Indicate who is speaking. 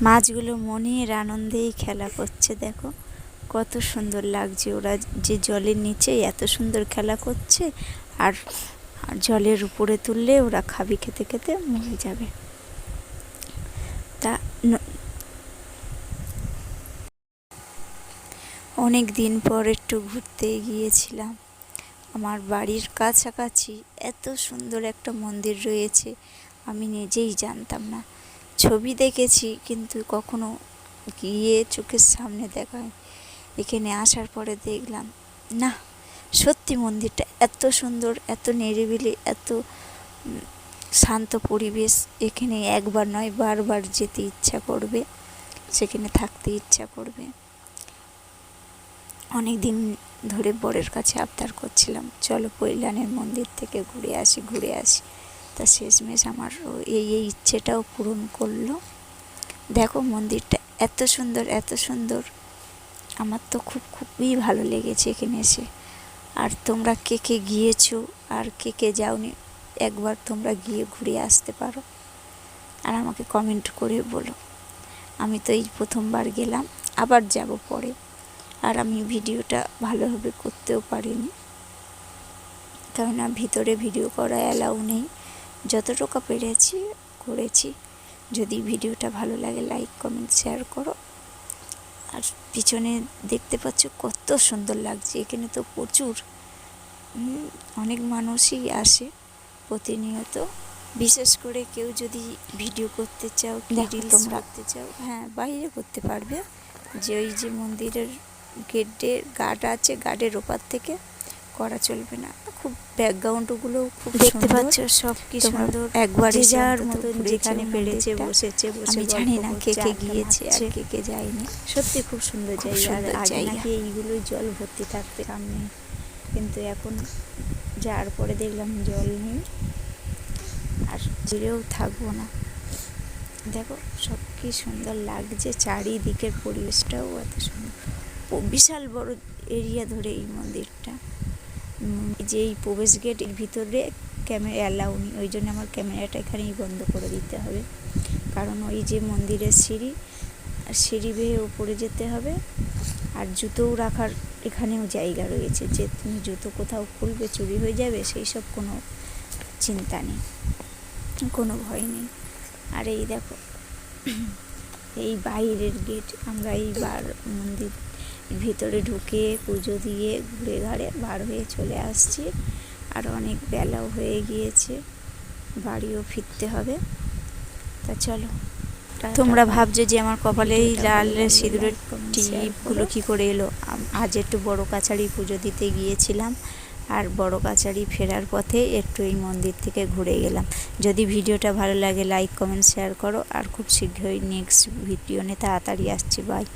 Speaker 1: মাছগুলো মনের আনন্দেই খেলা করছে। দেখো কত সুন্দর লাগছে, ওরা যে জলের নিচে এত সুন্দর খেলা করছে। আর জলের উপরে তুললে ওরা খাবি খেতে খেতে মরে যাবে। তা অনেক দিন পর একটু ঘুরতে গিয়েছিলাম। আমার বাড়ির কাছাকাছি এত সুন্দর একটা মন্দির রয়েছে, আমি নিজেই জানতাম না। ছবি দেখেছি কিন্তু কখনো গিয়ে চোখের সামনে দেখা হয়। এখানে আসার পরে দেখলাম, না সত্যি মন্দিরটা এত সুন্দর, এত নিরিবিলি, এত শান্ত পরিবেশ। এখানে একবার নয় বারবার যেতে ইচ্ছা করবে, সেখানে থাকতে ইচ্ছা করবে। অনেক দিন ধরে বরের কাছে আবদার করছিলাম, চলো কৈলানের মন্দির থেকে ঘুরে আসি। তা শেষমেশ আমার এই ইচ্ছেটাও পূরণ করলো। দেখো মন্দিরটা এত সুন্দর, আমার তো খুবই ভালো লেগেছে এখানে এসে। আর তোমরা কে কে গিয়েছো আর কে কে যাওনি, একবার তোমরা গিয়ে ঘুরে আসতে পারো আর আমাকে কমেন্ট করে বলো। আমি তো এই প্রথমবার গেলাম, আবার যাব পরে। আর আমি ভিডিওটা ভালোভাবে করতেও পারিনি, কেননা ভিতরে ভিডিও করা অ্যালাউ নেই। যতটুকু পেরেছি করেছি। যদি ভিডিওটা ভালো লাগে লাইক কমেন্ট শেয়ার করো। আর পিছনে দেখতে পাচ্ছ কত সুন্দর লাগছে। এখানে তো প্রচুর অনেক মানুষই আসে প্রতিনিয়ত। বিশেষ করে কেউ যদি ভিডিও করতে চাও, রিলস করতে চাও, হ্যাঁ বাইরে করতে পারবে। যে ওই যে মন্দিরের গার্ড আছে, গার্ডের ওপার থেকে করা চলবে না। খুব ব্যাকগ্রাউন্ডগুলো খুব দেখতে পাচ্ছ, সব কি সুন্দর। একবার যার মতন যেখানে পেরেছে বসেছে। আমি জানি না কে কে গিয়েছে আর কে কে যায়নি। সত্যি খুব সুন্দর জায়গা। আর আগে নাকি এইগুলোই জল ভর্তি থাকতে সামনে, কিন্তু এখন যাওয়ার পরে দেখলাম জল নেই, আর জুড়েও থাকবো না। দেখো সব কি সুন্দর লাগছে, চারিদিকের পরিবেশটাও এত সুন্দর। বিশাল বড় এরিয়া ধরে এই মন্দিরটা। যে এই প্রবেশ গেটের ভিতরে ক্যামেরা অ্যালাউ নেই, ওই জন্য আমার ক্যামেরাটা এখানেই বন্ধ করে দিতে হবে। কারণ ওই যে মন্দিরের সিঁড়ি বেয়ে উপরে যেতে হবে। আর জুতোও রাখার এখানেও জায়গা রয়েছে, যে তুমি জুতো কোথাও খুলবে চুরি হয়ে যাবে সেই সব কোনো চিন্তা নেই, কোনো ভয় নেই। আর এই দেখো এই বাইরের গেট। আমরা এইবার মন্দির ভিতরে ঢুকে পুজো দিয়ে ঘুরে ঘাড়ে বার হয়ে চলে আসছি। আর অনেক বেলাও হয়ে গিয়েছে, বাড়িও ফিরতে হবে। তা চলো। তোমরা ভাবছো যে আমার কপালে এই লাল সিঁদুরের টিপগুলো কী করে এলো। আজ একটু বড় কাছারি পুজো দিতে গিয়েছিলাম, আর বড় কাছারি ফেরার পথে একটু এই মন্দির থেকে ঘুরে গেলাম। যদি ভিডিওটা ভালো লাগে লাইক কমেন্ট শেয়ার করো। আর খুব শীঘ্রই নেক্সট ভিডিও নিয়ে তাড়াতাড়ি আসছি। বাই।